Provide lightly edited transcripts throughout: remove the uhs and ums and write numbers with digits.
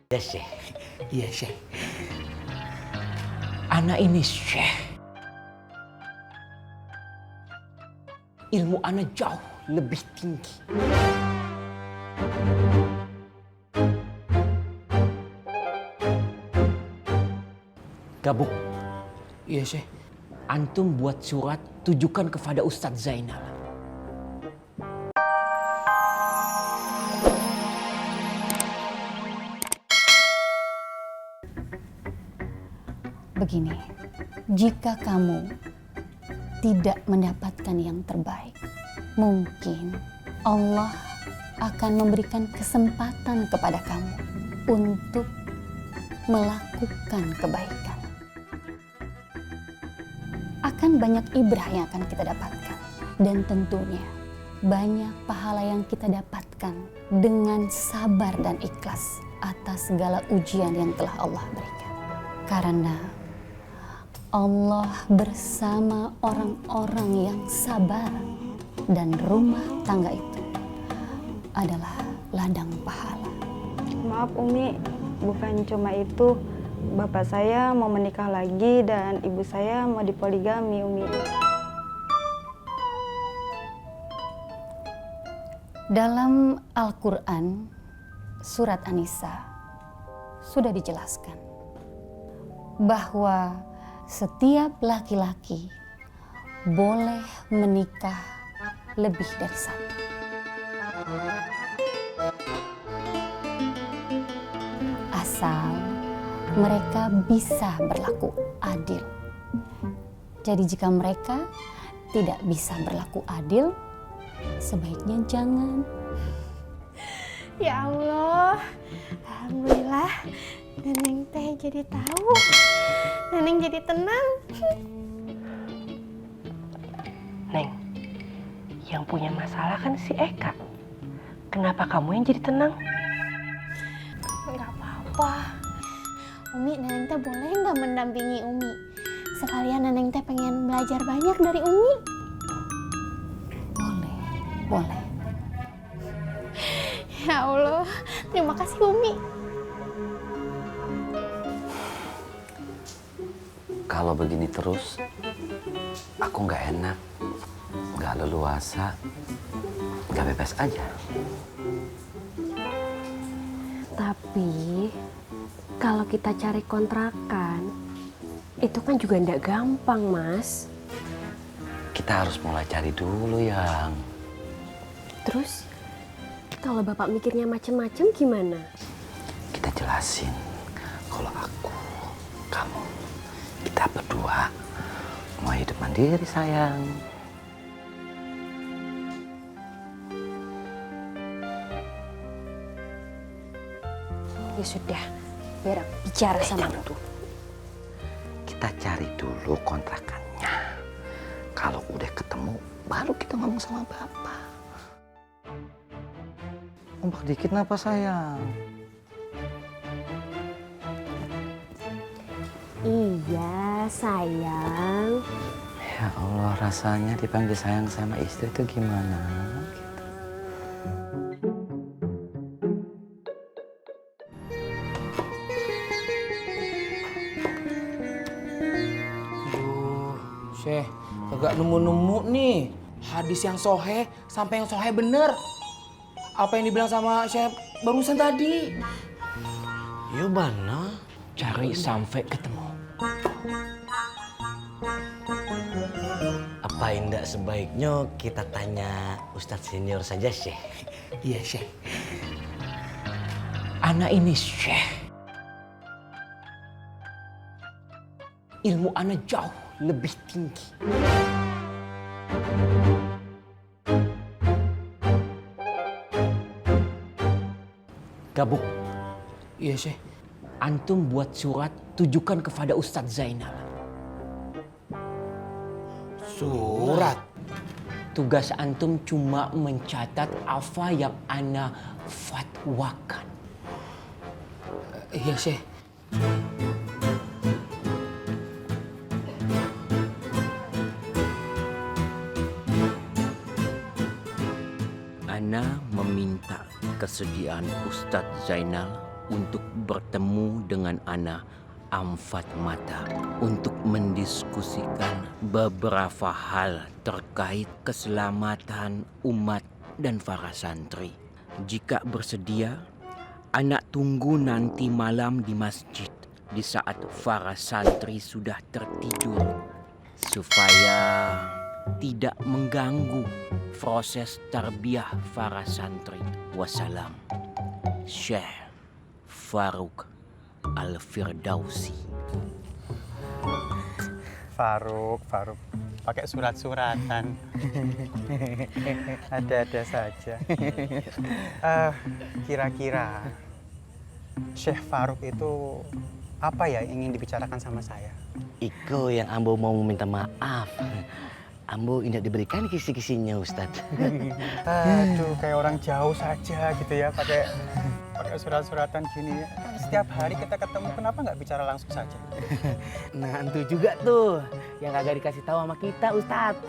Ya, Syekh. Iya, Syekh. Ana ini Syekh. Ilmu ana jauh lebih tinggi. Gabuk. Iya, Syekh. Antum buat surat tujukan kepada Ustadz Zainal. Begini, jika kamu tidak mendapatkan yang terbaik, mungkin Allah akan memberikan kesempatan kepada kamu untuk melakukan kebaikan. Akan banyak ibrah yang akan kita dapatkan, dan tentunya banyak pahala yang kita dapatkan dengan sabar dan ikhlas atas segala ujian yang telah Allah berikan. Karena Allah bersama orang-orang yang sabar, dan rumah tangga itu adalah ladang pahala. Maaf Umi, bukan cuma itu. Bapak saya mau menikah lagi dan ibu saya mau dipoligami, Umi. Dalam Al-Quran, surat An-Nisa, sudah dijelaskan bahwa setiap laki-laki boleh menikah lebih dari satu. Asal mereka bisa berlaku adil. Jadi jika mereka tidak bisa berlaku adil, sebaiknya jangan. Ya Allah, alhamdulillah Neneng teh jadi tahu. Neneng jadi tenang. Neng, yang punya masalah kan si Eka. Kenapa kamu yang jadi tenang? Nggak apa-apa. Umi, Neneng teh boleh nggak mendampingi Umi? Sekalian Neneng teh pengen belajar banyak dari Umi. Boleh. Ya Allah, terima kasih Umi. Kalau begini terus, aku nggak enak, nggak leluasa, nggak bebas aja. Tapi kalau kita cari kontrakan, itu kan juga ndak gampang, Mas. Kita harus mulai cari dulu, Yang. Terus kalau Bapak mikirnya macem-macem gimana? Kita jelasin kalau aku, kamu, kita berdua mau hidup mandiri, sayang. Ya sudah, biar aku bicara sama Ibu. Kita cari dulu kontrakannya. Kalau udah ketemu, baru kita ngomong sama Bapak. Kompak dikit napa, sayang? Iya, sayang. Ya Allah, rasanya dipanggil sayang sama istri itu gimana? Syekh, kagak nemu-nemu nih hadis yang soheh sampai yang soheh bener. Apa yang dibilang sama Syekh barusan tadi? Ya mana? Cari sampai ketemu. Apa indah sebaiknya kita tanya Ustadz senior saja, Syekh? Iya, Syekh. Ana ini Syekh. Ilmu ana jauh lebih tinggi. Gabuk. Iya, Syekh. Antum buat surat tujukan kepada Ustadz Zainal. Surat. Tugas antum cuma mencatat apa yang ana fatwakan. Iya, Syekh. Ana meminta kesediaan Ustadz Zainal untuk bertemu dengan Ana empat mata untuk mendiskusikan beberapa hal terkait keselamatan umat dan para santri. Jika bersedia, Ana tunggu nanti malam di masjid di saat para santri sudah tertidur supaya tidak mengganggu proses tarbiyah para santri. Wassalam. Syekh Faruk Al-Firdausi. Faruk, pakai surat-suratan. Ada-ada saja. Kira-kira Syekh Faruk itu apa ya yang ingin dibicarakan sama saya? Iko yang Ambo mau meminta maaf. Ambo tidak diberikan kisi-kisinya, Ustadz. Aduh, kayak orang jauh saja gitu ya, pakai surat-suratan gini. Setiap hari kita ketemu, kenapa nggak bicara langsung saja? Nah, itu juga tuh yang kagak dikasih tahu sama kita, Ustadz.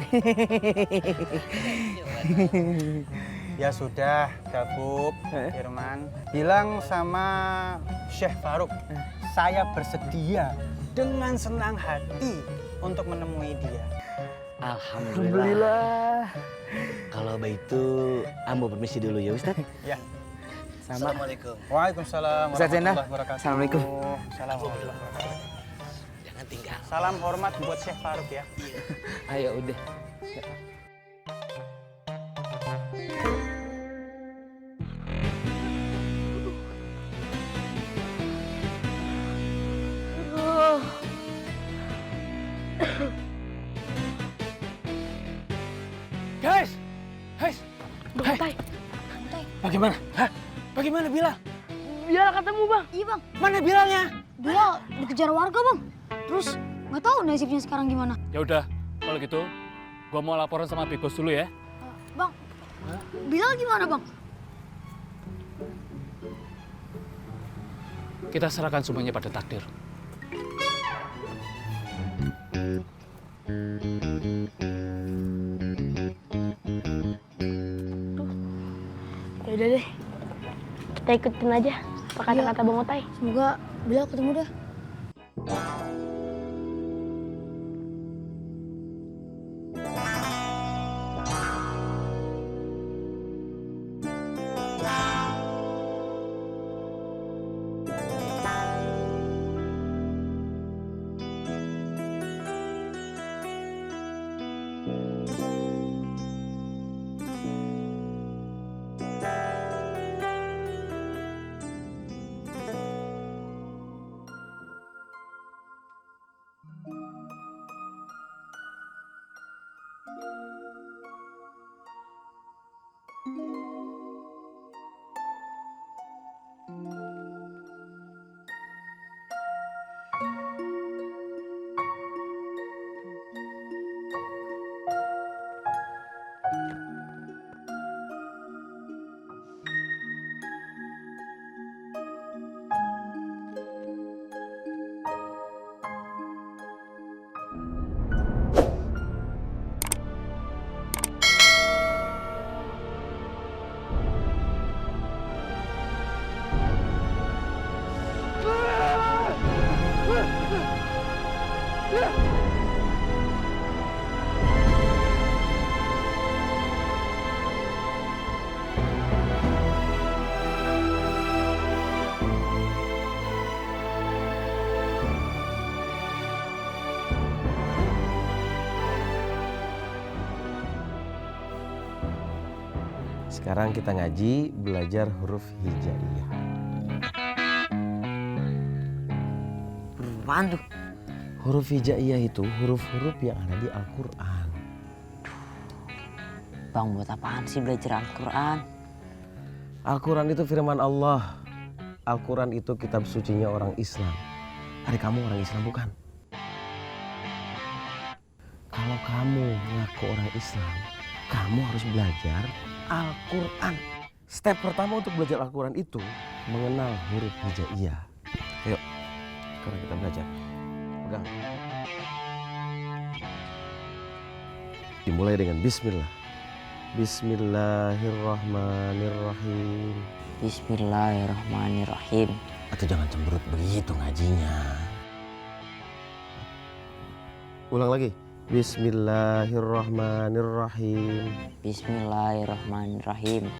Ya sudah, Gabuk, Firman. Bilang sama Syekh Faruk, saya bersedia dengan senang hati untuk menemui dia. Alhamdulillah. Kalau begitu, Ambo permisi dulu ya, Ustadz. Ya. Sama. Assalamualaikum. Waalaikumsalam Ustaz Zainal. warahmatullahi wabarakatuh. Assalamualaikum. Salam warahmatullahi wabarakatuh. Jangan tinggal. Salam hormat buat Syekh Faruk ya. Ayo udah. Guys! Bang Tai. Bagaimana? Bagaimana Bilal? Bilal ketemu bang. Iya bang. Mana Bilalnya? Bilal dikejar warga bang. Terus nggak tahu nasibnya sekarang gimana. Ya udah, kalau gitu gua mau laporan sama Bigos dulu ya. Bang, Bilal gimana bang? Kita serahkan semuanya pada takdir. Ya udah deh. Kita ikutin aja apa kata-kata Bang Otai. Semoga Bilal ketemu deh. Sekarang kita ngaji belajar huruf hijaiyah. Apaan tuh? Huruf hijaiyah itu huruf-huruf yang ada di Al-Quran. Bang, buat apaan sih belajar Al-Quran? Al-Quran itu firman Allah. Al-Quran itu kitab sucinya orang Islam. Hari kamu orang Islam bukan? Kalau kamu ngaku orang Islam, kamu harus belajar Al-Quran. Step pertama untuk belajar Al-Quran itu mengenal huruf hijaiyah. Ayo, sekarang kita belajar. Pegang. Dimulai dengan Bismillah. Bismillahirrahmanirrahim. Bismillahirrahmanirrahim. Atau jangan cemberut begitu ngajinya. Ulang lagi. Bismillahirrahmanirrahim. Bismillahirrahmanirrahim.